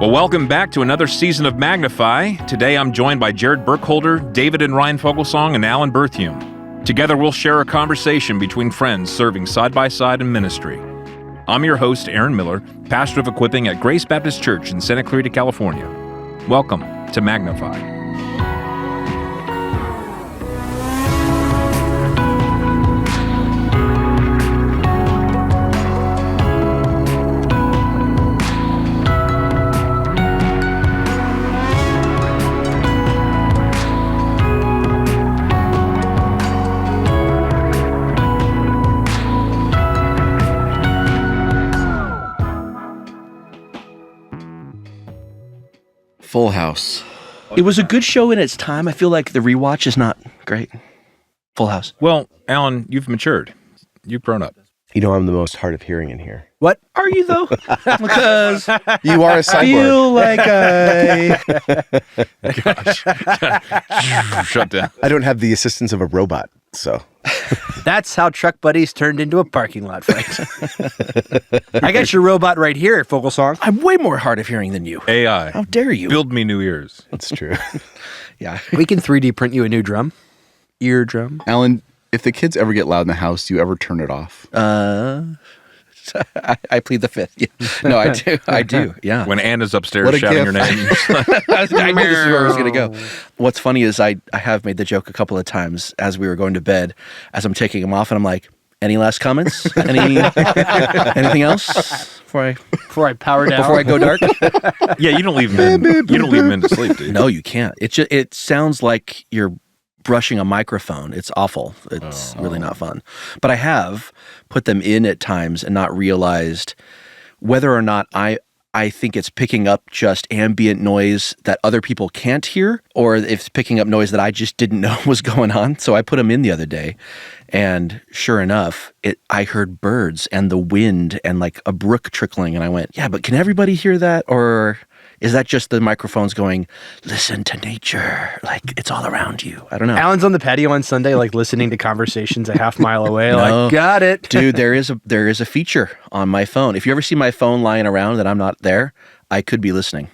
Well, welcome back to another season of Magnify. Today I'm joined by Jared Burkholder, David and Ryan Foglesong, and Alan Berthium. Together we'll share a conversation between friends serving side by side in ministry. I'm your host, Aaron Miller, pastor of equipping at Grace Baptist Church in Santa Clarita, California. Welcome to Magnify. Full House. It was a good show in its time. I feel like the rewatch is not great. Full House. Well, Alan, you've matured. You've grown up. You know I'm the most hard of hearing in here. What are you though? Because You are a cyborg. feel like Shut down. I don't have the assistance of a robot, so. That's how Truck Buddies turned into a parking lot fight. I got your robot right here, Foglesong. I'm way more hard of hearing than you. AI. How dare you? Build me new ears. That's true. Yeah. We can 3D print you a new drum. Eardrum. Alan, if the kids ever get loud in the house, do you ever turn it off? I plead the fifth. Yeah. No, I do. I do. Yeah. When Anna's upstairs What a shouting your gift. name. I knew this is where I was going to go. What's funny is I have made the joke a couple of times as we were going to bed, as I'm taking them off, and I'm like, any last comments? Anything else Before I power down. before I go dark? Yeah, you don't leave them in. You don't leave them in to sleep, do you? No, you can't. It sounds like you're brushing a microphone. It's awful. It's really not fun. But I have put them in at times and not realized whether or not I think it's picking up just ambient noise that other people can't hear, or if it's picking up noise that I just didn't know was going on. So I put them in the other day, and sure enough, I heard birds and the wind and like a brook trickling, and I went, yeah, but can everybody hear that? Or is that just the microphones going, listen to nature, like it's all around you? I don't know. Alan's on the patio on Sunday, like listening to conversations a half mile away. No. Like, got it. Dude, there is a feature on my phone. If you ever see my phone lying around that I'm not there, I could be listening,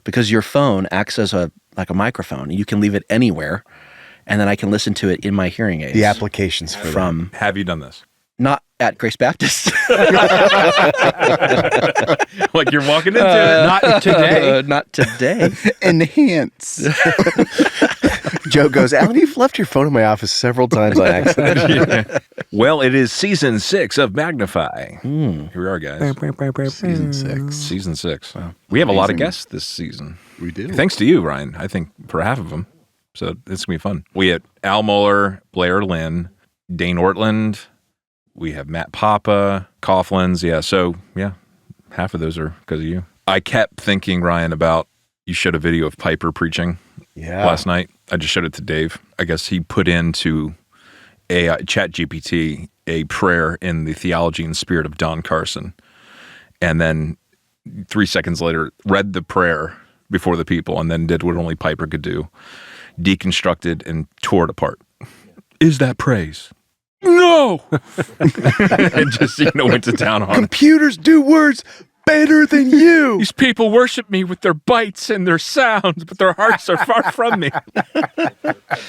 because your phone acts as a microphone. You can leave it anywhere, and then I can listen to it in my hearing aids. The applications for from Have you done this? not at Grace Baptist. Like you're walking into it. Not today. Not today. Enhance. Joe goes, Alan, you've left your phone in my office several times on accident. Yeah. Well, it is season 6 of Magnify. Here we are, guys. Season 6. Season 6. We have a lot of Amazing. guests this season. We do. Thanks to you, Ryan. I think for half of them. So it's going to be fun. We had Al Mueller, Blair Lynn, Dane Ortland. We have Matt Papa, Coughlin's. Yeah, so, yeah, half of those are because of you. I kept thinking, Ryan, about you showed a video of Piper preaching last night. I just showed it to Dave. I guess he put into ChatGPT a prayer in the theology and spirit of Don Carson. And then 3 seconds later, read the prayer before the people and then did what only Piper could do. Deconstructed and tore it apart. Is that praise? No! And just, went to town on it. Computers do words better than you. These people worship me with their bites and their sounds, but their hearts are far from me.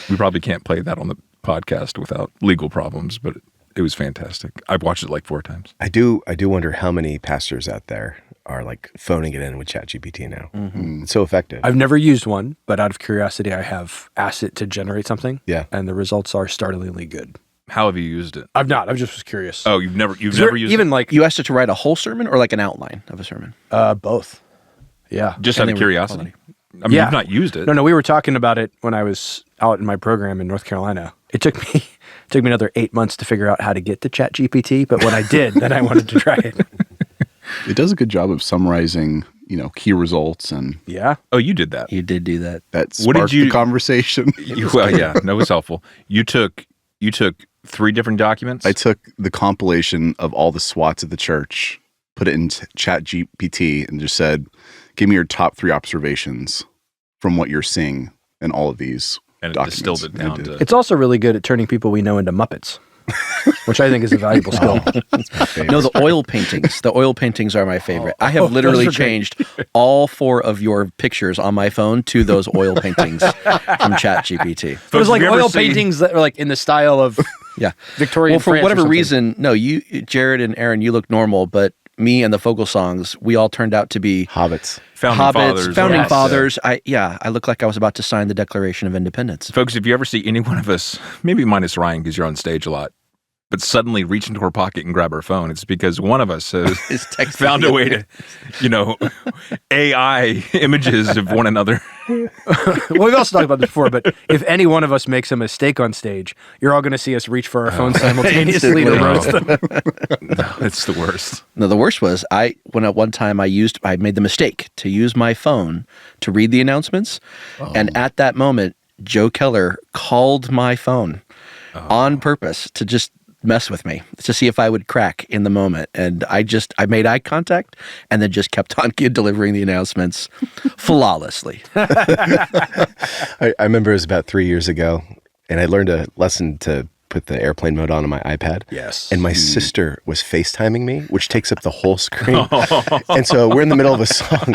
We probably can't play that on the podcast without legal problems, but it was fantastic. I've watched it like 4 times. I do wonder how many pastors out there are like phoning it in with ChatGPT now. Mm-hmm. It's so effective. I've never used one, but out of curiosity, I have asked it to generate something. Yeah. And the results are startlingly good. How have you used it? I've not. I just was curious. Oh, you've never used even it? like You asked it to write a whole sermon or like an outline of a sermon? both. Yeah. Just And out of they were curiosity. quality. I mean, Yeah. you've not used it. No, we were talking about it when I was out in my program in North Carolina. It took me another 8 months to figure out how to get to ChatGPT, but when I did, then I wanted to try it. It does a good job of summarizing, key results, and Yeah. Oh, you did that. You did do that. that What did sparked you- the conversation. Well, yeah, no, it was helpful. You took 3 different documents? I took the compilation of all the SWATs of the church, put it into ChatGPT, and just said, give me your top 3 observations from what you're seeing in all of these and it documents. distilled it down And it to... It's also really good at turning people we know into Muppets. which I think is a valuable skill. No, the oil paintings. The oil paintings are my favorite. I have literally those are great. changed all 4 of your pictures on my phone to those oil paintings from ChatGPT. It was like have you ever oil seen- paintings that were like in the style of Yeah. Victorian Well, for France or whatever something. reason, no, you, Jared and Aaron, you look normal, but me and the Foglesongs, we all turned out to be Hobbits. Founding founding Yes. fathers. I look like I was about to sign the Declaration of Independence. Folks, if you ever see any one of us, maybe minus Ryan because you're on stage a lot, but suddenly reach into our pocket and grab our phone, it's because one of us has It's texting found a way to, AI images of one another. Well, we've also talked about this before, but if any one of us makes a mistake on stage, you're all going to see us reach for our phones simultaneously to Instantly. roast them. No, it's the worst. No, the worst was when at one time I made the mistake to use my phone to read the announcements, and at that moment, Joe Keller called my phone on purpose to just mess with me to see if I would crack in the moment, and I made eye contact and then just kept on delivering the announcements flawlessly. I remember it was about 3 years ago, and I learned a lesson to put the airplane mode on my iPad. Yes. And my sister was FaceTiming me, which takes up the whole screen. And so we're in the middle of a song,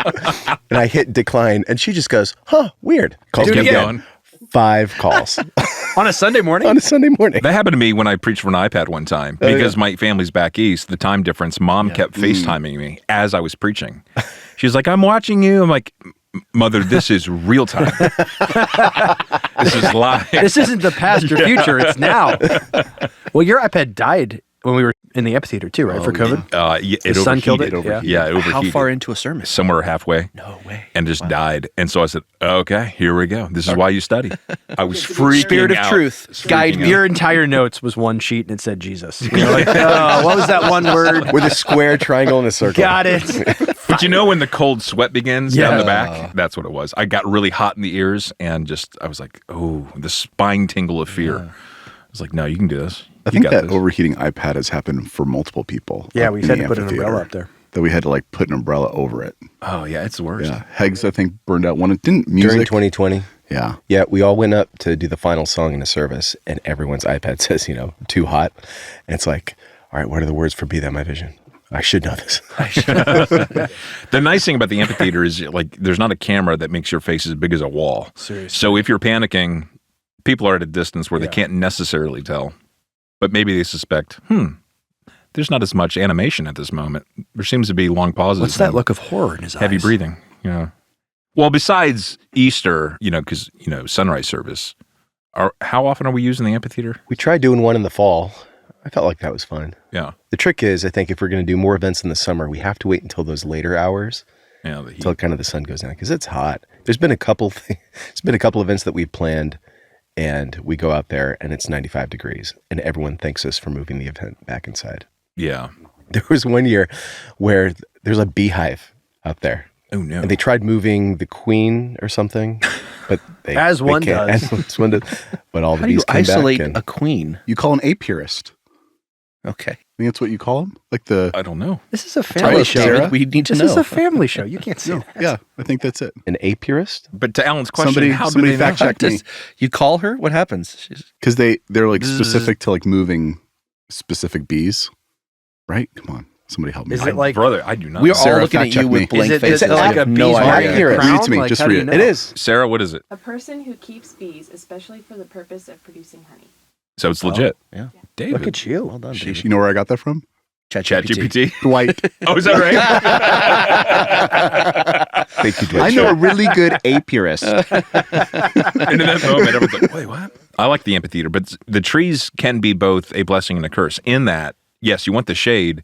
and I hit decline, and she just goes, "Huh, weird." Calls Do me it again. again. 5 calls On a Sunday morning? on a Sunday morning. That happened to me when I preached from an iPad one time because my family's back east. The time difference, mom kept FaceTiming me as I was preaching. She was like, "I'm watching you." I'm like, "Mother, this is real time. This is live." This isn't the past or future, it's now. Well, your iPad died when we were in the amphitheater too, right? For COVID? Yeah, The sun killed it? Yeah, it overheated. How far into a sermon? Somewhere halfway. No way. And just died. And so I said, "Okay, here we go. This is why you study." I was freaking Spirit of out. truth, Freaking guide out. me. Your entire notes was one sheet and it said Jesus. And you're like, oh, what was that one word? With a square, triangle, and a circle. Got it. But you know when the cold sweat begins down Yeah. the back? That's what it was. I got really hot in the ears and I was like, oh, the spine tingle of fear. I was like, no, you can do this. I You think got that this. overheating iPad has happened for multiple people. Yeah, up we in had the to put an amphitheater, umbrella up there. That we had to like put an umbrella over it. Oh, yeah, it's the worst. Yeah, Hegs I think burned out one. It didn't music. During 2020. Yeah, Yeah, we all went up to do the final song in a service, and everyone's iPad says, too hot. And it's like, all right, what are the words for Be That My Vision? I should know this. The nice thing about the amphitheater is like there's not a camera that makes your face as big as a wall. Seriously. So if you're panicking, people are at a distance where they can't necessarily tell. But maybe they suspect, there's not as much animation at this moment. There seems to be long pauses. What's that and look of horror in his heavy eyes? breathing. Yeah. Well, besides Easter, because, sunrise service, how often are we using the amphitheater? We tried doing one in the fall. I felt like that was fun. Yeah. The trick is, I think if we're going to do more events in the summer, we have to wait until those later hours, Yeah. The heat. until kind of the sun goes down, because it's hot. There's been a couple events that we've planned, and we go out there and it's 95 degrees, and everyone thanks us for moving the event back inside. Yeah. There was one year where there's a beehive out there, Oh, no. and they tried moving the queen or something, but they As one can't. does. As one does. But all the How do you bees came isolate back. And a queen? you call an apurist. Okay. I think that's what you call them. Like the I don't know. This is a Tell family us, show. David. We need to This know. is a family show. You can't say that. yeah, I think that's it. an apurist? But to Alan's question, Somebody how do they know? fact check me Does- you call her? What happens? because they're like specific to like moving specific bees, right? Come on, somebody help me. Is it like Brother, I do not. We are know. all Sarah, looking fact at check you me. with blank is it faces. like I a have bee's no wearing idea. a Read it crown? to me, Like, just how do read you it. know? It is. Sarah, what is it? A person who keeps bees, especially for the purpose of producing honey. So it's legit. Yeah. David. Look at you. Well done, Sheesh, David. you know where I got that from? ChatGPT. Dwight. Oh, is that right? Thank you, Dwight. I know a really good apurist. And in that moment, everyone's like, wait, what? I like the amphitheater, but the trees can be both a blessing and a curse in that, yes, you want the shade,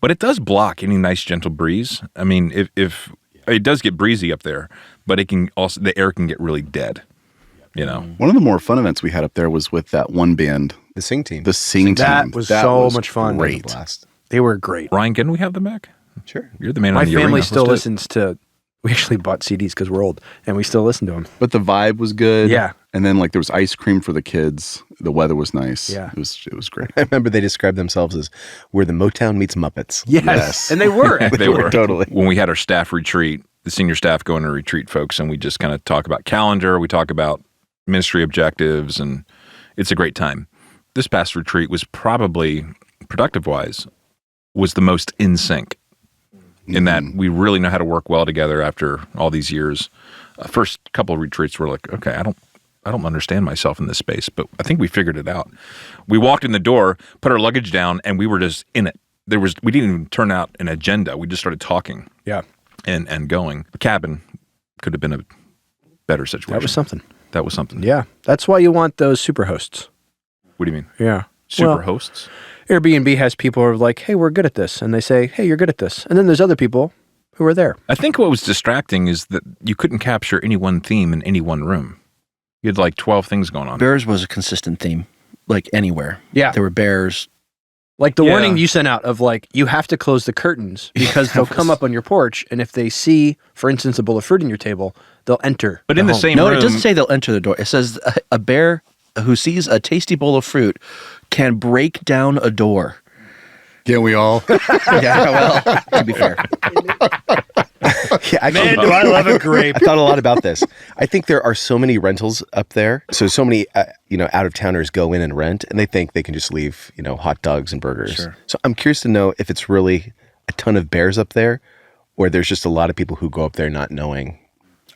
but it does block any nice gentle breeze. I mean, if it does get breezy up there, but it can also, the air can get really dead, One of the more fun events we had up there was with that one band, The Sing Team. the Sing That Team. was so much fun. Great. Blast. They were great. Ryan, can we have them back? Sure. You're the man My on the family arena. still Let's do it. listens to. We actually bought CDs because we're old, and we still listen to them. But the vibe was good. Yeah. And then like there was ice cream for the kids. The weather was nice. Yeah. It was great. I remember they described themselves as we're the Motown meets Muppets. Yes, and they were. They were Totally. When we had our staff retreat, the senior staff go on a retreat, folks, and we just kind of talk about calendar. We talk about ministry objectives, and it's a great time. this past retreat was probably, productive-wise, was the most in sync. In that we really know how to work well together after all these years. First couple of retreats were like, okay, I don't understand myself in this space, but I think we figured it out. We walked in the door, put our luggage down, and we were just in it. We didn't even turn out an agenda. We just started talking. Yeah. And going. The cabin could have been a better situation. That was something. Yeah. Yeah. That's why you want those super hosts. What do you mean? Yeah. Super Well, hosts? Airbnb has people who are like, hey, we're good at this. And they say, hey, you're good at this. And then there's other people who are there. I think what was distracting is that you couldn't capture any one theme in any one room. You had like 12 things going on. Bears was a consistent theme, like anywhere. Yeah. There were bears. Like the Yeah. warning you sent out of like, you have to close the curtains because they'll come up on your porch. And if they see, for instance, a bowl of fruit in your table, they'll enter. But in the home. same No, room, it doesn't say they'll enter the door. It says a bear who sees a tasty bowl of fruit can break down a door. Can't we all? Yeah, well, to be fair. Yeah, actually, do I love a grape. I thought a lot about this. I think there are so many rentals up there. So many, out of towners go in and rent, and they think they can just leave, hot dogs and burgers. Sure. So I'm curious to know if it's really a ton of bears up there, or there's just a lot of people who go up there not knowing.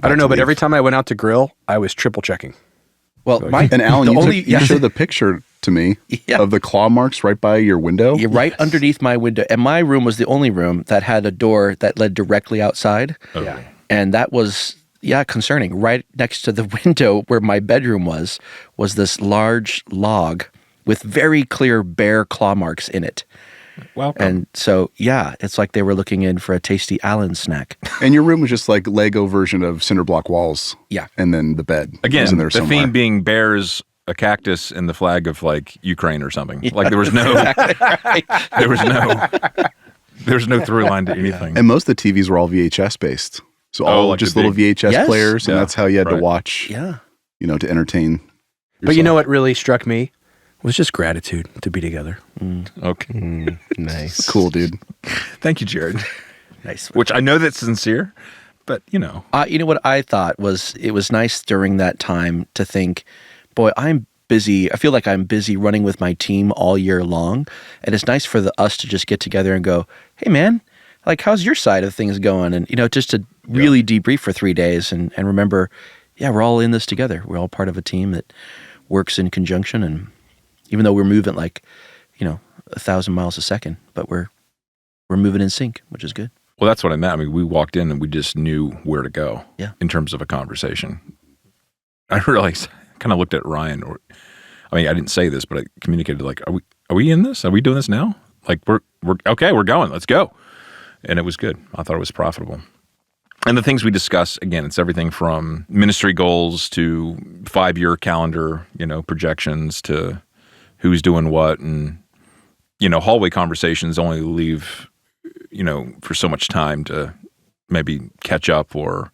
I don't know, but leave. every time I went out to grill, I was triple checking. Well, And Alan, the you showed the picture to me Yeah. of the claw marks right by your window. You're right underneath my window. And my room was the only room that had a door that led directly outside. Yeah. And that was, concerning. Right next to the window where my bedroom was this large log with very clear bear claw marks in it. welcome. And so, it's like they were looking in for a tasty Allen snack. And your room was just like Lego version of cinder block walls. Yeah. And then the bed was Again, in there the somewhere. theme being bears, a cactus, and the flag of like Ukraine or something. Like there was no, there was no through line to anything. And most of the TVs were all VHS based. So all like just the little big- VHS Yes. players, and Yeah, that's how you had to right. watch, Yeah. to entertain. But you know what really struck me was just gratitude to be together. Okay. Nice. Cool, dude. Thank you, Jared. Nice. Which I know that's sincere, but You know what I thought was it was nice during that time to think, boy, I'm busy. I feel like I'm busy running with my team all year long. And it's nice for us to just get together and go, hey, man, like, how's your side of things going? And, just to really debrief for 3 days and remember, we're all in this together. We're all part of a team that works in conjunction. And even though we're moving like, 1,000 miles a second, but we're moving in sync, which is good. well, that's what I meant. I mean, we walked in and we just knew where to go. Yeah. In terms of a conversation, I realized, kind of looked at Ryan. I didn't say this, but I communicated like, are we in this? Are we doing this now? Like we're okay. We're going. Let's go. And it was good. I thought it was profitable. And the things we discuss, again, it's everything from ministry goals to 5-year calendar, projections to who's doing what. And, hallway conversations only leave, for so much time to maybe catch up or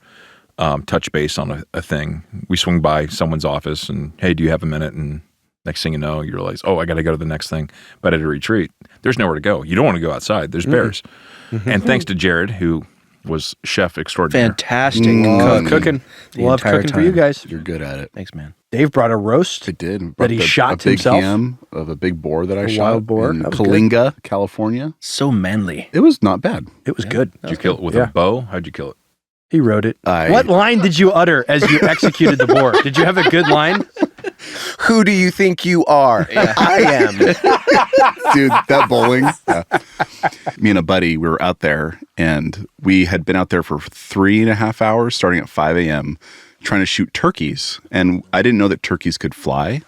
touch base on a thing. We swing by someone's office and, hey, do you have a minute? And next thing you know, you realize, oh, I got to go to the next thing. But at a retreat, there's nowhere to go. You don't want to go outside. There's bears. And thanks to Jared, who was chef extraordinaire. Fantastic Mm. cook. Cooking. The Love entire cooking for you time. guys. You're good at it. Thanks, man. Dave brought a roast. I did. That he shot a big himself? ham of a big boar that I A shot wild boar? in That was good. Kalinga, California. So manly. It was not bad. It was good. Did you kill it with Yeah. a bow? How'd you kill it? He wrote it. I- What line did you utter as you executed the boar? Did you have a good line? Who do you think you are? I am. Dude, that bowling. Yeah. Me and a buddy, we were out there, and we had been out there for 3.5 hours, starting at 5 a.m., trying to shoot turkeys. And I didn't know that turkeys could fly.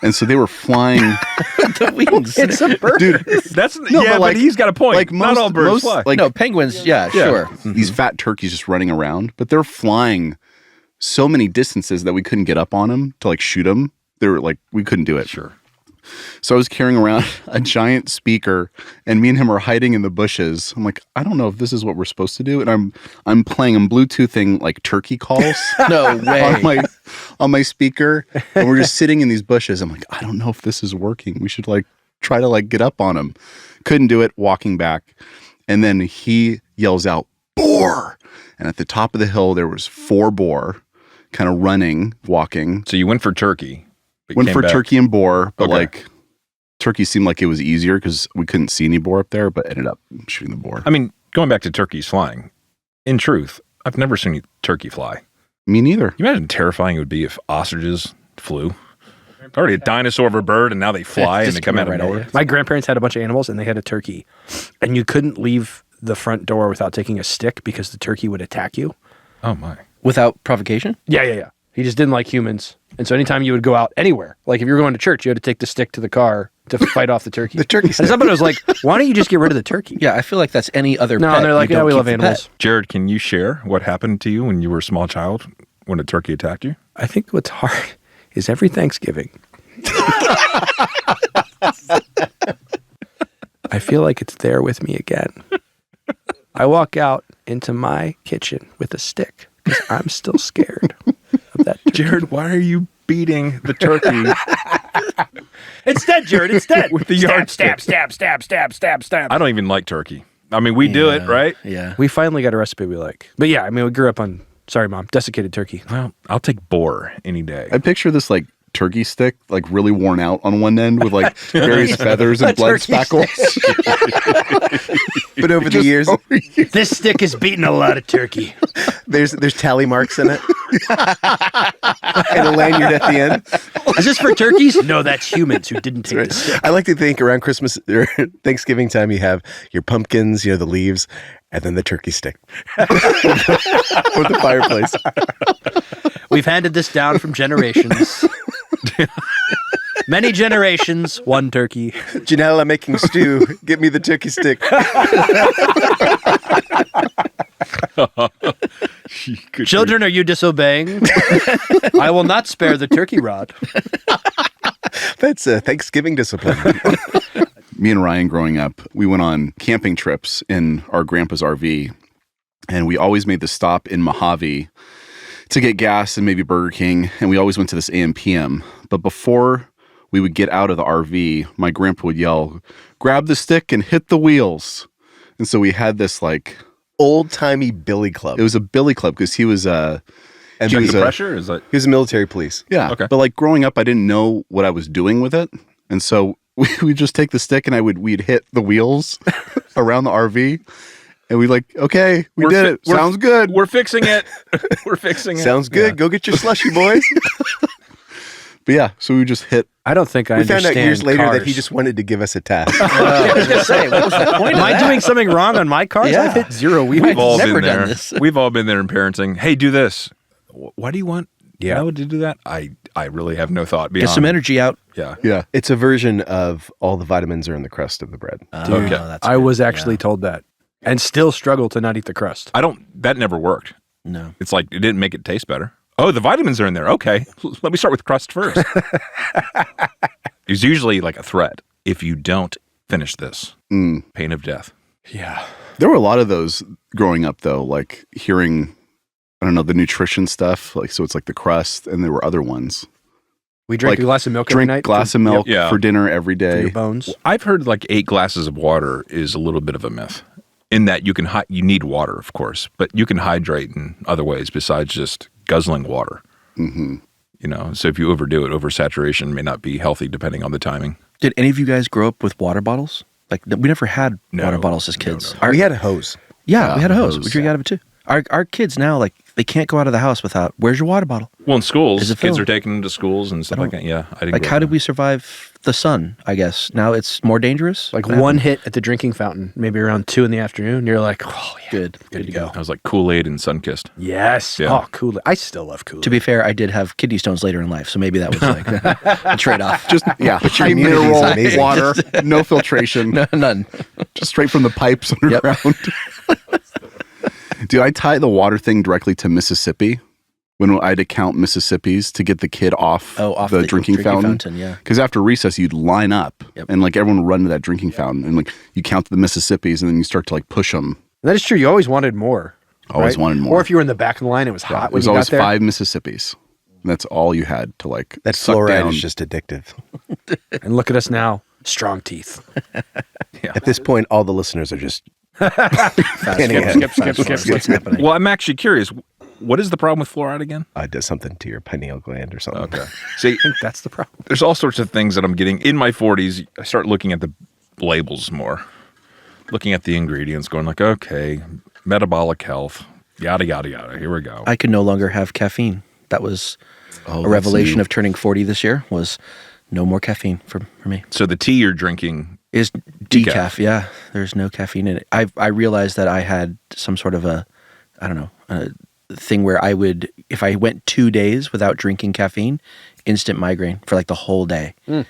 And so they were flying. The wings. It's a bird. Dude, That's but he's got a point. like Not all birds fly. like no, penguins, sure. these fat turkeys just running around, but they're flying so many distances that we couldn't get up on them to like shoot them. They were like, we couldn't do it. Sure. So I was carrying around a giant speaker, and me and him are hiding in the bushes. I'm like, I don't know if this is what we're supposed to do, and I'm Bluetoothing like turkey calls No way. on my speaker, and we're just sitting in these bushes. I'm like, I don't know if this is working. We should like try to like get up on him. Couldn't do it. Walking back, and then he yells out, "Boar!" And at the top of the hill there was 4 boar, kind of running, walking. So you went for turkey, But Went came for back. turkey and boar, but Okay. like turkey seemed like it was easier because we couldn't see any boar up there, but ended up shooting the boar. I mean, going back to turkeys flying, in truth, I've never seen a turkey fly. Me neither. You imagine how terrifying it would be if ostriches flew? Already a dinosaur of a bird, and now they fly and Just they come come out of right at nowhere. you. My grandparents had a bunch of animals, and they had a turkey, and you couldn't leave the front door without taking a stick because the turkey would attack you. Oh my! Without provocation? Yeah. He just didn't like humans, and so anytime you would go out anywhere, like if you were going to church, you had to take the stick to the car to fight off the turkey. The turkey And stick. somebody was like, "Why don't you just get rid of the turkey?" Yeah, I feel like that's any other No, pet. and they're like, You "Yeah, don't we keep love the pet. animals." Jared, can you share what happened to you when you were a small child when a turkey attacked you? I think what's hard is every Thanksgiving. I feel like it's there with me again. I walk out into my kitchen with a stick because I'm still scared of that turkey. Jared, why are you beating the turkey? It's dead, Jared. It's dead. With the yardstick. stab. I don't even like turkey. I mean, we do it, right? Yeah. We finally got a recipe we like. But yeah, I mean, we grew up on, sorry, Mom, desiccated turkey. Well, I'll take boar any day. I picture this like turkey stick, like really worn out on one end with like various feathers and blood turkey spackles. But over the years, This stick has beaten a lot of turkey. there's tally marks in it. And a lanyard at the end. Is this for turkeys? No, that's humans who didn't take the stick. I like to think around Christmas or Thanksgiving time, you have your pumpkins, the leaves, and then the turkey stick with the fireplace. We've handed this down from generations. Many generations, one turkey. Janelle, I'm making stew. Get me the turkey stick. Children, are you disobeying? I will not spare the turkey rod. That's a Thanksgiving discipline. Me and Ryan growing up, we went on camping trips in our grandpa's RV, and we always made the stop in Mojave to get gas and maybe Burger King, and we always went to this AM/PM. But before we would get out of the RV, my grandpa would yell, "Grab the stick and hit the wheels." And so we had this like, Old-timey billy club. it was a billy club because he was And he Check was the a- pressure? Is that he was a military police. yeah. Okay. But like growing up, I didn't know what I was doing with it. And so we would just take the stick and we'd hit the wheels around the RV. And we'd like, okay, we We're did fi- it. we're- Sounds good. we're fixing it? We're fixing it. Sounds good. Go get your slushy, boys. But yeah, so we just hit. I don't think I We found understand out years later that cars. he just wanted to give us a task. I was gonna say, what was the point Am of I that? doing something wrong on my cars? Yeah. I've hit zero wheels. We've all never been done there. this. We've all been there in parenting. Hey, do this. Why do you want? Yeah. Why would you do that? I really have no thought beyond. Get some energy out. Yeah. Yeah. It's a version of all the vitamins are in the crust of the bread. Dude, Okay. that's I good. was actually Yeah. told that and still struggle to not eat the crust. That never worked. No. It's like it didn't make it taste better. Oh, the vitamins are in there. Okay. Let me start with crust first. It's usually like a threat. If you don't finish this, pain of death. Yeah. There were a lot of those growing up, though, like hearing, I don't know, the nutrition stuff. Like, so it's like the crust, and there were other ones. We drank Like, a glass of milk every Drink night. glass of milk Yeah. for dinner every for your day. bones. I've heard like 8 glasses of water is a little bit of a myth. In that you you need water, of course, but you can hydrate in other ways besides just guzzling water. Mm-hmm. So if you overdo it, oversaturation may not be healthy depending on the timing. Did any of you guys grow up with water bottles? Like we never had No. water bottles as kids. Our- We had a hose. yeah, we had a hose. hose, We drink out of it too. Our kids now, like they can't go out of the house without. Where's your water bottle? Well, in schools, Is it kids filled? are taking them to schools and stuff like that. Yeah, I didn't. Like grow how up did we survive the sun? I guess now it's more dangerous. Like What one happened? hit at the drinking fountain, maybe around 2 PM. You're like, oh, yeah. Good to go. I was like Kool-Aid and Sunkissed. Yes. Yeah. Oh, Kool-Aid. I still love Kool-Aid. To be fair, I did have kidney stones later in life, so maybe that was like a trade-off. Just, yeah, high immunity is mineral amazing. water, no filtration, None. just straight from the pipes underground. Dude, I tie the water thing directly to Mississippi when I had to count Mississippis to get the kid off, Off the drinking fountain. Yeah. Because after recess, you'd line up Yep. and like everyone would run to that drinking fountain and like you count the Mississippis and then you start to like push them. That is true. You always wanted more. Always right? wanted more. Or if you were in the back of the line, it was hot It when was you always got there. 5 Mississippis. And that's all you had to like That suck fluoride down. is just addictive. And look at us now. Strong teeth. At this point, all the listeners are just Fast Scanning forward. ahead. Fast forward. What's happening? Well, I'm actually curious. What is the problem with fluoride again? It does something to your pineal gland or something. Okay. See, I think that's the problem. there's all sorts of things that I'm getting in my 40s. I start looking at the labels more, looking at the ingredients, going like, okay, metabolic health, yada, yada, yada. Here we go. I could no longer have caffeine. That was Oh, a revelation that's of turning 40 this year was no more caffeine for me. So the tea you're drinking, Is decaf. Yeah. There's no caffeine in it. I realized that I had some sort of a thing where I would, if I went 2 days without drinking caffeine, instant migraine for like the whole day. It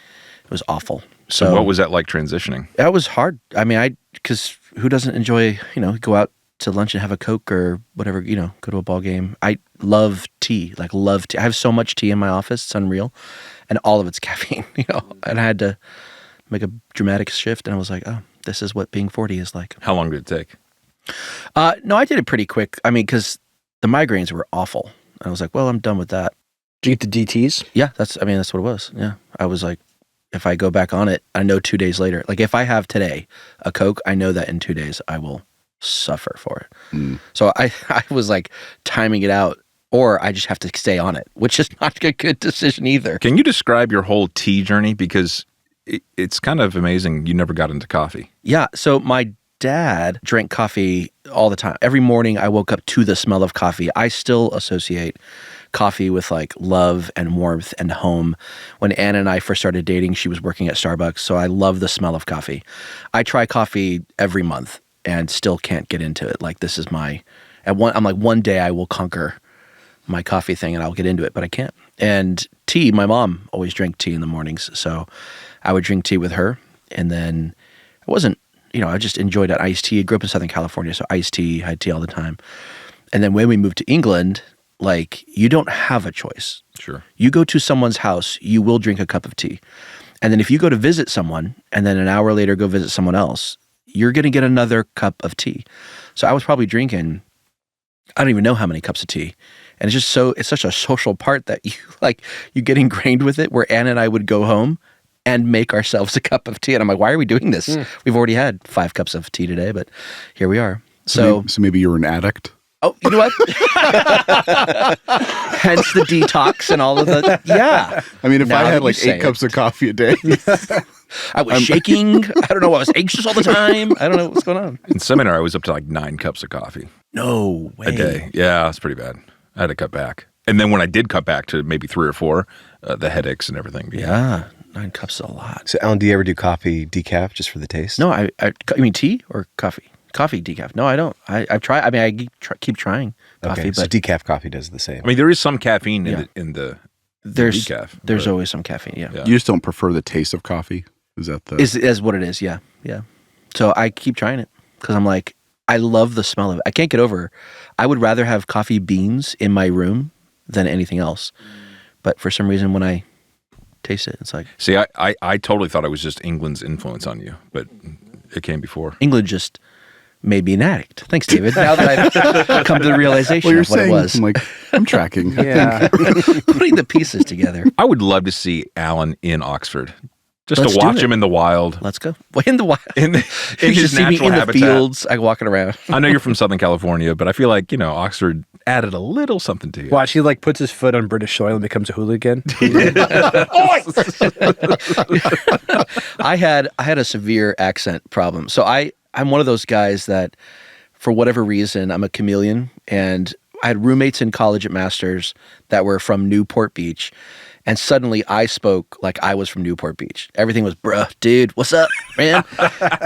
was awful. so what was that like transitioning? That was hard. I mean, because who doesn't enjoy, go out to lunch and have a Coke or whatever, go to a ball game. I love tea, love tea. I have so much tea in my office, it's unreal. And all of it's caffeine, and I had to make a dramatic shift. And I was like, oh, this is what being 40 is like. How long did it take? No, I did it pretty quick. I mean, because the migraines were awful. And I was like, well, I'm done with that. Did you get the DTs? Yeah, that's what it was. Yeah. I was like, if I go back on it, I know 2 days later, like if I have today a Coke, I know that in 2 days I will suffer for it. So I was like timing it out, or I just have to stay on it, which is not a good decision either. Can you describe your whole tea journey? Because it's kind of amazing you never got into coffee. Yeah. So my dad drank coffee all the time. Every morning I woke up to the smell of coffee. I still associate coffee with like love and warmth and home. When Anna and I first started dating, she was working at Starbucks. So I love the smell of coffee. I try coffee every month and still can't get into it. Like this is I'm like, one day I will conquer my coffee thing and I'll get into it, but I can't. And tea, my mom always drank tea in the mornings. So I would drink tea with her. And then I wasn't, I just enjoyed that iced tea. I grew up in Southern California, so iced tea, had tea all the time. And then when we moved to England, like you don't have a choice. Sure. You go to someone's house, you will drink a cup of tea. And then if you go to visit someone and then an hour later go visit someone else, you're going to get another cup of tea. So I was probably drinking, I don't even know how many cups of tea. And it's such a social part that you get ingrained with it, where Anna and I would go home and make ourselves a cup of tea. And I'm like, why are we doing this? We've already had 5 cups of tea today, but here we are. So maybe you were an addict? Oh, you know what? Hence the detox and all of the, yeah. I mean, if Now I that had you like say 8 cups of coffee a day. I was shaking. I don't know. I was anxious all the time. I don't know what's going on. In seminary, I was up to like 9 cups of coffee No way. a day. Yeah, it's pretty bad. I had to cut back. And then when I did cut back to maybe 3 or 4, the headaches and everything. Yeah. 9 cups is a lot. So, Alan, do you ever do coffee decaf just for the taste? No, I mean tea or coffee? Coffee decaf. No, I don't. I've tried. I mean, I keep trying coffee, Okay, so but decaf coffee does the same. I mean, there is some caffeine Yeah. in the there's decaf. there's but- always some caffeine. Yeah. Yeah. You just don't prefer the taste of coffee? Is that the... Is what it is. Yeah. Yeah. So I keep trying it because I'm like, I love the smell of it. I can't get over. I would rather have coffee beans in my room than anything else. But for some reason, when I taste it, it's like See, I totally thought it was just England's influence on you, but it came before. England just made me an addict. Thanks, David. Now that I've come to the realization Well, you're of what saying, it was. I'm like, I'm tracking. Yeah. Putting the pieces together. I would love to see Alan in Oxford, just Let's to do watch it. him in the wild, Let's go. Well, in the wild. in You his should see me natural in the habitat. fields, like walking around. I know you're from Southern California, but I feel like Oxford added a little something to you. Watch, he puts his foot on British soil and becomes a hooligan. I had a severe accent problem. So I'm one of those guys that, for whatever reason, I'm a chameleon, and I had roommates in college at Masters that were from Newport Beach, and suddenly I spoke like I was from Newport Beach. Everything was, bruh, dude, what's up, man?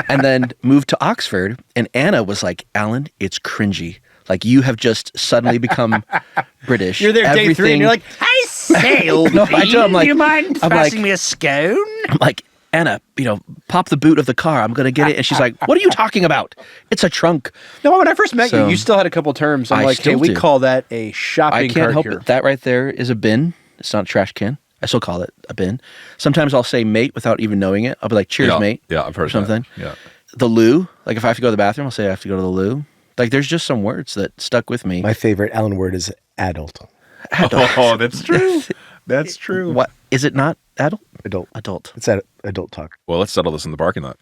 And then moved to Oxford, and Anna was like, Alan, it's cringy. Like, you have just suddenly become British. You're there day 3 and you're like, I say, old No, I do. I'm like- do you mind I'm passing like- me a scone? I'm like, Anna, pop the boot of the car. I'm going to get it. And she's like, what are you talking about? It's a trunk. No, when I first met So- you still had a couple terms. I'm I like, hey, still we do. call that a shopping I can't cart help here. it. That right there is a bin. It's not a trash can. I still call it a bin. Sometimes I'll say mate without even knowing it. I'll be like, cheers, yeah, mate. Yeah, I've heard or something. That. Yeah. The loo. Like if I have to go to the bathroom, I'll say I have to go to the loo. Like there's just some words that stuck with me. My favorite Alan word is adult. Oh, that's true. That's true. What is it not? Adult. It's that adult talk. Well, let's settle this in the parking lot.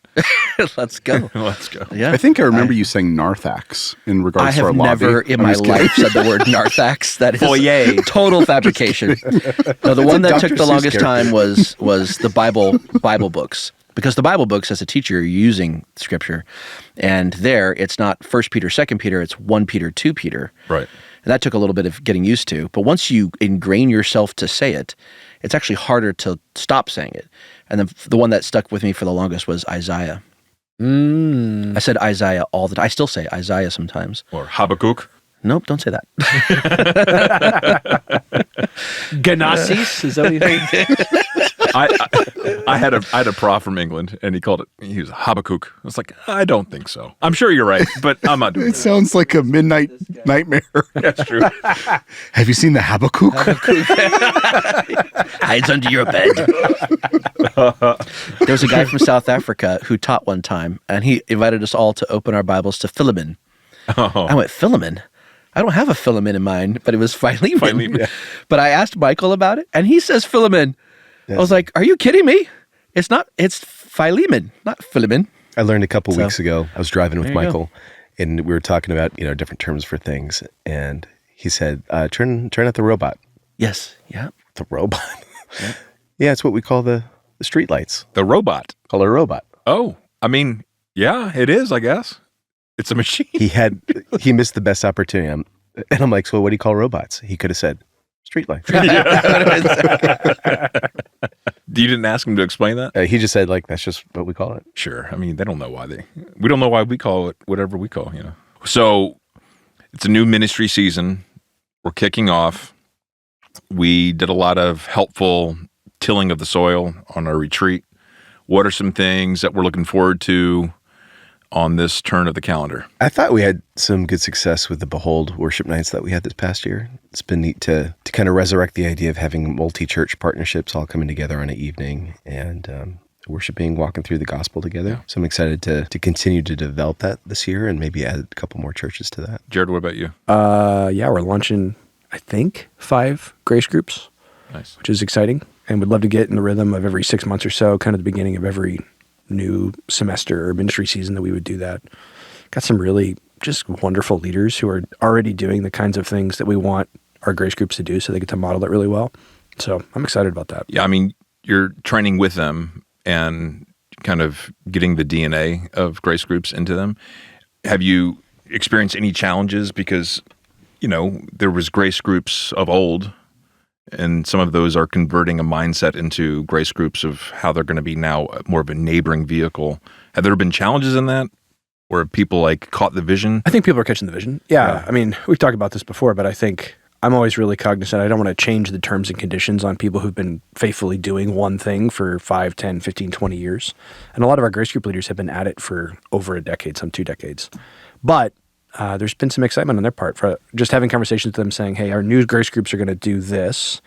Let's go. Let's go. Yeah. I think I remember you saying narthex in regards I to our have lobby. never in I'm my just kidding. life said the word narthex. That is Foyer. total fabrication. No, the one that Dr. took the Seuss longest character. time was the Bible books. Because the Bible books, as a teacher, you're using scripture. And there, it's not 1 Peter, 2 Peter, it's 1 Peter, 2 Peter. Right. And that took a little bit of getting used to. But once you ingrain yourself to say it, it's actually harder to stop saying it. And the one that stuck with me for the longest was Isaiah. I said Isaiah all the time. I still say Isaiah sometimes. Or Habakkuk. Nope, don't say that. Ganassis? Is that what you think? I had a prof from England, and he was Habakkuk. I was like, I don't think so. I'm sure you're right, but I'm not doing It it. sounds like a midnight nightmare. That's true. Have you seen the Habakkuk? Hides under your bed. There was a guy from South Africa who taught one time, and he invited us all to open our Bibles to Philemon. Oh. I went, Philemon? I don't have a Philemon in mind, but it was Philemon. Philemon. But I asked Michael about it, and he says Philemon. I was like, are you kidding me? It's Philemon, not Philemon. I learned a couple weeks ago. I was driving with There you go. Michael, and we were talking about different terms for things, and he said, "Turn out the robot." Yes, yeah. The robot. Yeah, it's what we call the street lights. The robot. Call it a robot. Oh, I mean, yeah, it is, I guess. It's a machine. He missed the best opportunity. And I'm like, so what do you call robots? He could have said street lights. You didn't ask him to explain that? He just said that's just what we call it. Sure. I mean, they don't know why we don't know why we call it whatever we call, So it's a new ministry season. We're kicking off. We did a lot of helpful tilling of the soil on our retreat. What are some things that we're looking forward to on this turn of the calendar? I thought we had some good success with the Behold worship nights that we had this past year. It's been neat to kind of resurrect the idea of having multi-church partnerships all coming together on an evening and worshiping, walking through the gospel together. Yeah. So I'm excited to continue to develop that this year and maybe add a couple more churches to that. Jared, what about you? Yeah, we're launching, I think, 5 grace groups, Nice. which is exciting. And would love to get in the rhythm of every 6 months or so, kind of the beginning of every new semester or ministry season that we would do that. Got some really just wonderful leaders who are already doing the kinds of things that we want our grace groups to do, so they get to model it really well. So I'm excited about that. Yeah, I mean, you're training with them and kind of getting the DNA of grace groups into them. Have you experienced any challenges? Because, there was grace groups of old, and some of those are converting a mindset into grace groups of how they're going to be now more of a neighboring vehicle. Have there been challenges in that where people caught the vision? I think people are catching the vision. Yeah. I mean, we've talked about this before, but I think I'm always really cognizant. I don't want to change the terms and conditions on people who've been faithfully doing one thing for 5, 10, 15, 20 years. And a lot of our grace group leaders have been at it for over a decade, some 2 decades. But there's been some excitement on their part for just having conversations with them saying, hey, our new grace groups are going to do this.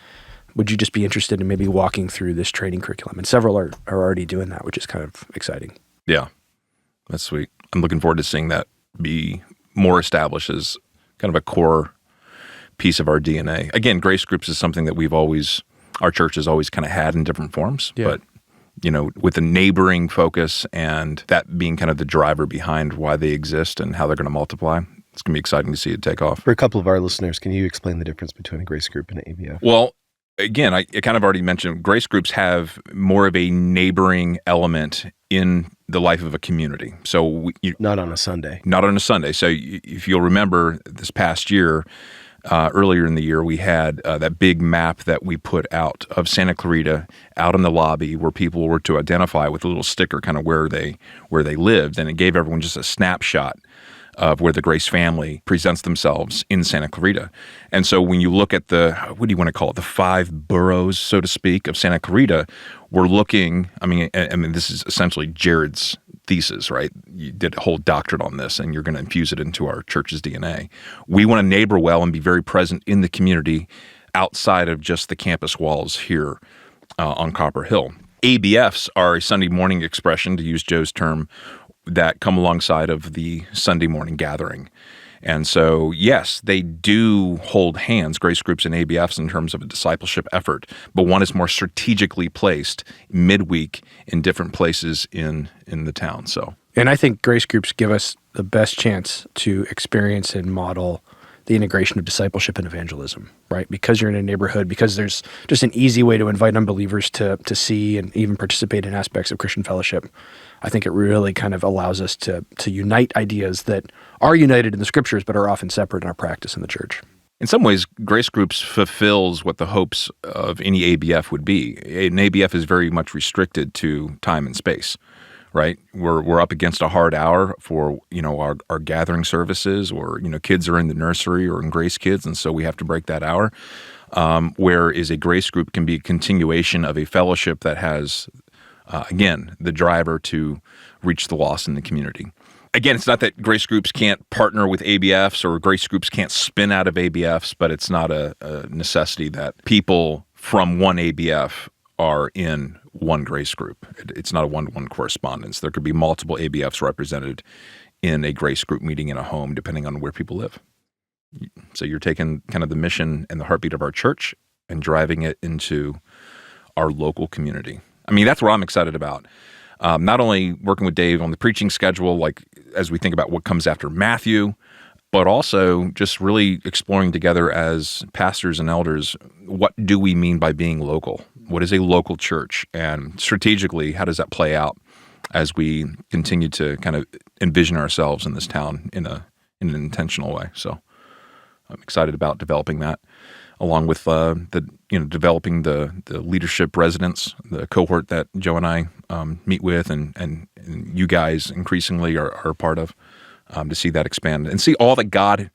Would you just be interested in maybe walking through this training curriculum? And several are already doing that, which is kind of exciting. Yeah, that's sweet. I'm looking forward to seeing that be more established as kind of a core piece of our DNA. Again, grace groups is something that our church has always kind of had in different forms, but with a neighboring focus and that being kind of the driver behind why they exist and how they're going to multiply, it's going to be exciting to see it take off. For a couple of our listeners, can you explain the difference between a grace group and an ABF? Well, again, I kind of already mentioned grace groups have more of a neighboring element in the life of a community. So Not on a Sunday. not on a Sunday. So if you'll remember this past year, earlier in the year, we had that big map that we put out of Santa Clarita out in the lobby where people were to identify with a little sticker kind of where they lived. And it gave everyone just a snapshot of where the Grace family presents themselves in Santa Clarita. And so when you look at what do you want to call it, the 5 boroughs, so to speak, of Santa Clarita, we're looking, I mean, this is essentially Jared's thesis, right? You did a whole doctorate on this, and you're going to infuse it into our church's DNA. We want to neighbor well and be very present in the community outside of just the campus walls here on Copper Hill. ABFs are a Sunday morning expression, to use Joe's term, that come alongside of the Sunday morning gathering. And so, yes, they do hold hands, grace groups and ABFs, in terms of a discipleship effort, but one is more strategically placed midweek in different places in the town. So, And I think grace groups give us the best chance to experience and model the integration of discipleship and evangelism, right? Because you're in a neighborhood, because there's just an easy way to invite unbelievers to see and even participate in aspects of Christian fellowship. I think it really kind of allows us to unite ideas that are united in the scriptures but are often separate in our practice in the church. in some ways, grace groups fulfills what the hopes of any ABF would be. An ABF is very much restricted to time and space. Right, we're up against a hard hour for our gathering services, or kids are in the nursery or in Grace Kids, and so we have to break that hour. Whereas a grace group can be a continuation of a fellowship that has, again, the driver to reach the lost in the community. Again, it's not that grace groups can't partner with ABFs or grace groups can't spin out of ABFs, but it's not a necessity that people from one ABF are in one grace group. It's not a one-to-one correspondence. There could be multiple ABFs represented in a grace group meeting in a home, depending on where people live. So you're taking kind of the mission and the heartbeat of our church and driving it into our local community. I mean, that's what I'm excited about. Not only working with Dave on the preaching schedule, like as we think about what comes after Matthew, but also just really exploring together as pastors and elders, what do we mean by being local? What is a local church? And strategically, how does that play out as we continue to kind of envision ourselves in this town in an intentional way? So I'm excited about developing that, along with developing the leadership residents, the cohort that Joe and I meet with, and you guys increasingly are a part of, to see that expand and see all that God.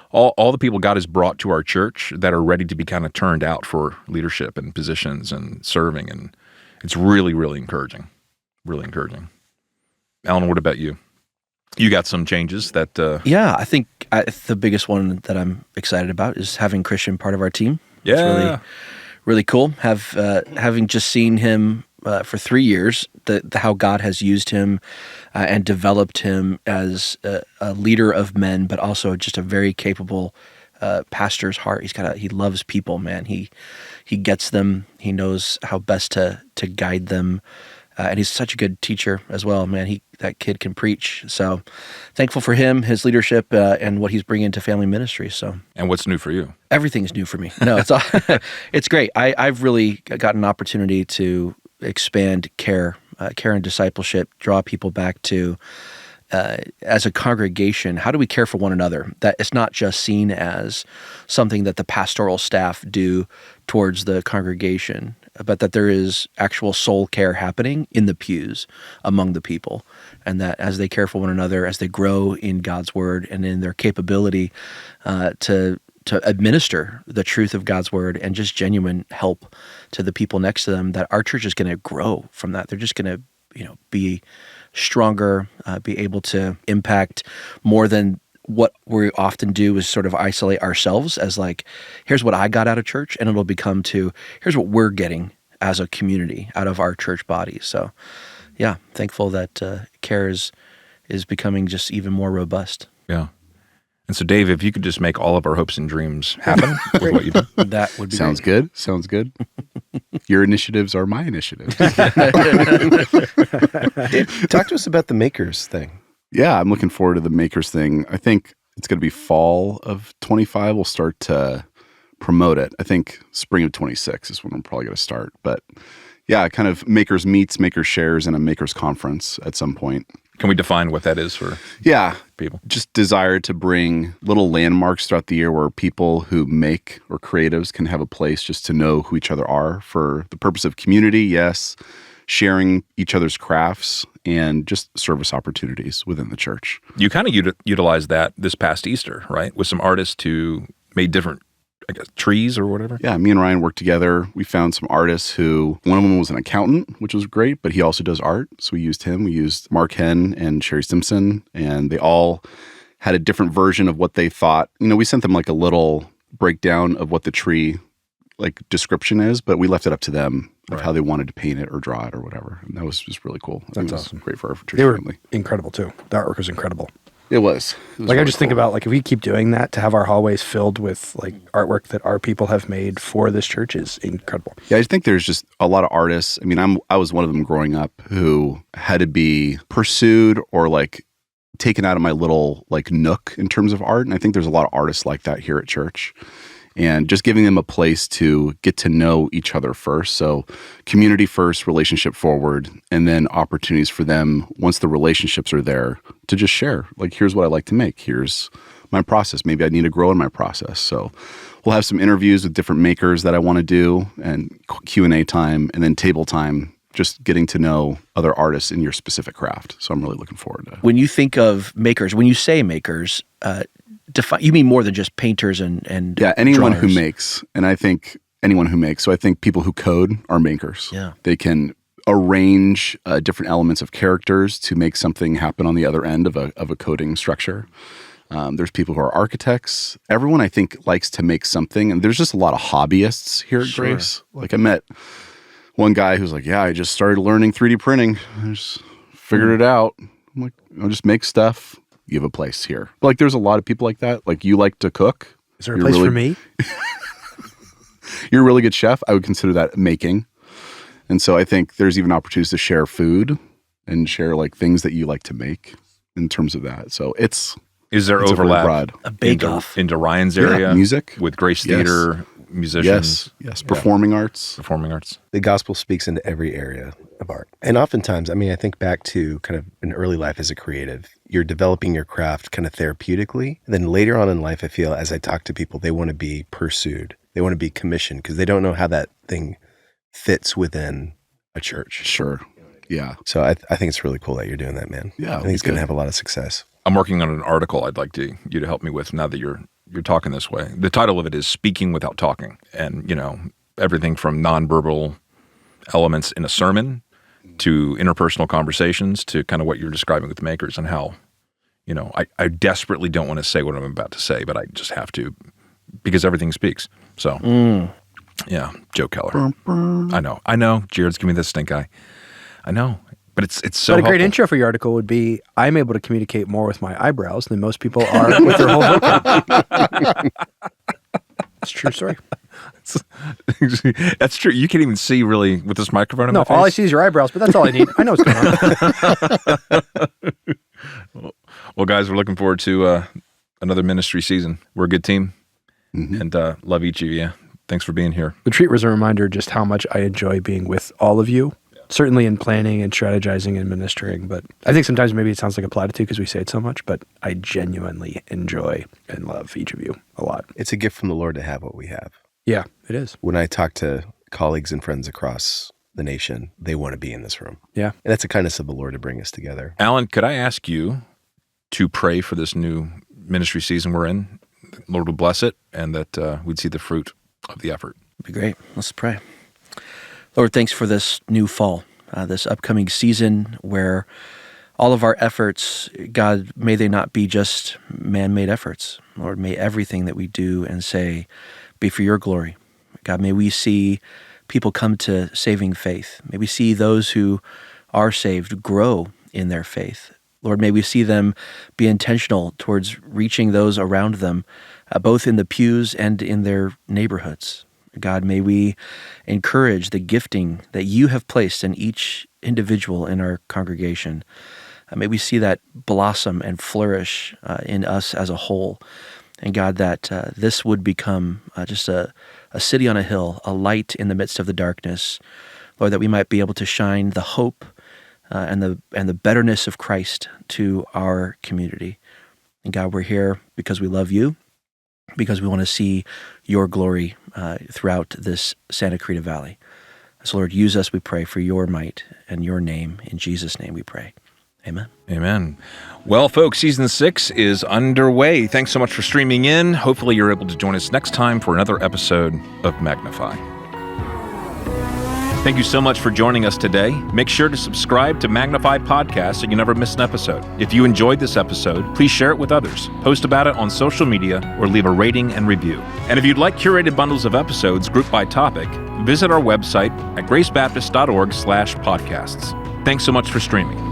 All the people God has brought to our church that are ready to be kind of turned out for leadership and positions and serving. And it's really, really encouraging. Really encouraging. Alan, what about you? You got some changes that... Yeah, I think the biggest one that I'm excited about is having Christian part of our team. Yeah. It's really, really cool. Having just seen him for 3 years, how God has used him and developed him as a leader of men, but also just a very capable pastor's heart. He loves people, man. He gets them. He knows how best to guide them, and he's such a good teacher as well, man. That kid can preach. So thankful for him, his leadership, and what he's bringing to family ministry. So. And what's new for you? Everything's new for me. No, it's great. I've really got an opportunity to expand care and discipleship, draw people back to, as a congregation, how do we care for one another? That it's not just seen as something that the pastoral staff do towards the congregation, but that there is actual soul care happening in the pews among the people. And that as they care for one another, as they grow in God's word and in their capability to administer the truth of God's word and just genuine help to the people next to them, that our church is going to grow from that. They're just going to, be stronger, be able to impact more than what we often do is sort of isolate ourselves as like, here's what I got out of church, and it'll become to, here's what we're getting as a community out of our church body. So yeah, thankful that care is becoming just even more robust. Yeah. And so, Dave, if you could just make all of our hopes and dreams happen with what you've done. That would be Sounds great. good. Sounds good. Your initiatives are my initiatives. Dave, talk to us about the Makers thing. Yeah, I'm looking forward to the Makers thing. I think it's going to be fall of 25. We'll start to promote it. I think spring of 26 is when I'm probably going to start. But yeah, kind of Makers meets, Makers shares, and a Makers conference at some point. Can we define what that is for people? Just desire to bring little landmarks throughout the year where people who make or creatives can have a place just to know who each other are for the purpose of community, yes, sharing each other's crafts, and just service opportunities within the church. You kind of utilized that this past Easter, right? With some artists who made different, I guess, trees or whatever. Yeah, me and Ryan worked together. We found some artists who, one of them was an accountant, which was great, but he also does art. So we used him. We used Mark Henn and Sherry Simpson, and they all had a different version of what they thought. We sent them like a little breakdown of what the tree description is, but we left it up to them of how they wanted to paint it or draw it or whatever. And that was just really cool. That's it was awesome. Great for our church They were family. incredible too. The artwork was incredible. It was Like I really just think cool. about like if we keep doing that, to have our hallways filled with like artwork that our people have made for this church is incredible. Yeah, I think there's just a lot of artists. I mean, I was one of them growing up who had to be pursued or like taken out of my little like nook in terms of art. And I think there's a lot of artists like that here at church. And just giving them a place to get to know each other first. So community first, relationship forward, and then opportunities for them once the relationships are there to just share. Like, here's what I like to make. Here's my process. Maybe I need to grow in my process. So we'll have some interviews with different makers that I want to do, and Q&A time, and then table time, just getting to know other artists in your specific craft. So I'm really looking forward to it. When you think of makers, when you say makers, you mean more than just painters and Yeah, anyone who drawers. makes, and I think anyone who makes. So I think people who code are makers. Yeah. They can arrange different elements of characters to make something happen on the other end of a coding structure. There's people who are architects. Everyone, I think, likes to make something, and there's just a lot of hobbyists here at Grace. Like I met one guy who's like, "Yeah, I just started learning 3D printing. I just figured it out." I'm like, "I'll just make stuff." You have a place here. Like, there's a lot of people like that. Like, you like to cook. Is there a place for me? You're a really good chef. I would consider that making. And so I think there's even opportunities to share food and share like things that you like to make in terms of that. So it's Is there a very overlap broad. A bake-off. into Ryan's area? music. With Grace Yes. Theater, musicians, Yes. Performing arts. performing arts. The gospel speaks into every area of art. And oftentimes, I mean, I think back to kind of an early life as a creative. You're developing your craft kind of therapeutically. And then later on in life, I feel as I talk to people, they want to be pursued. They want to be commissioned because they don't know how that thing fits within a church. Sure. Yeah. So I think it's really cool that you're doing that, man. Yeah, I think it's going good. to have a lot of success. I'm working on an article I'd like you to help me with now that you're talking this way. The title of it is Speaking Without Talking. And, everything from nonverbal elements in a sermon to interpersonal conversations to kind of what you're describing with the makers and how, I desperately don't want to say what I'm about to say, but I just have to because everything speaks. So, yeah, Joe Keller. I know. Jared's giving me this stink eye. I know. But it's so But a great helpful. intro for your article would be, I'm able to communicate more with my eyebrows than most people are with their whole vocab. It's a true story. That's true. You can't even see really with this microphone in No, my face. all I see is your eyebrows, but that's all I need. I know what's going on. Well, guys, we're looking forward to another ministry season. We're a good team and love each of you. Thanks for being here. The treat was a reminder just how much I enjoy being with all of you, certainly in planning and strategizing and ministering. But I think sometimes maybe it sounds like a platitude because we say it so much, but I genuinely enjoy and love each of you a lot. It's a gift from the Lord to have what we have. Yeah, it is. When I talk to colleagues and friends across the nation, they want to be in this room. Yeah. And that's the kindness of the Lord to bring us together. Alan, could I ask you to pray for this new ministry season we're in? The Lord would bless it and that we'd see the fruit of the effort. Be great. Let's pray. Lord, thanks for this new fall, this upcoming season where all of our efforts, God, may they not be just man-made efforts. Lord, may everything that we do and say be for your glory. God, may we see people come to saving faith. May we see those who are saved grow in their faith. Lord, may we see them be intentional towards reaching those around them, both in the pews and in their neighborhoods. God, may we encourage the gifting that you have placed in each individual in our congregation. May we see that blossom and flourish in us as a whole. And God, that this would become just a city on a hill, a light in the midst of the darkness. Lord, that we might be able to shine the hope and the betterness of Christ to our community. And God, we're here because we love you, because we want to see your glory throughout this Santa Cruz Valley. So Lord, use us, we pray, for your might and your name. In Jesus' name we pray. Amen. Amen. Well, folks, season 6 is underway. Thanks so much for streaming in. Hopefully you're able to join us next time for another episode of Magnify. Thank you so much for joining us today. Make sure to subscribe to Magnify Podcast so you never miss an episode. If you enjoyed this episode, please share it with others, post about it on social media, or leave a rating and review. And if you'd like curated bundles of episodes grouped by topic, visit our website at gracebaptist.org/podcasts. Thanks so much for streaming.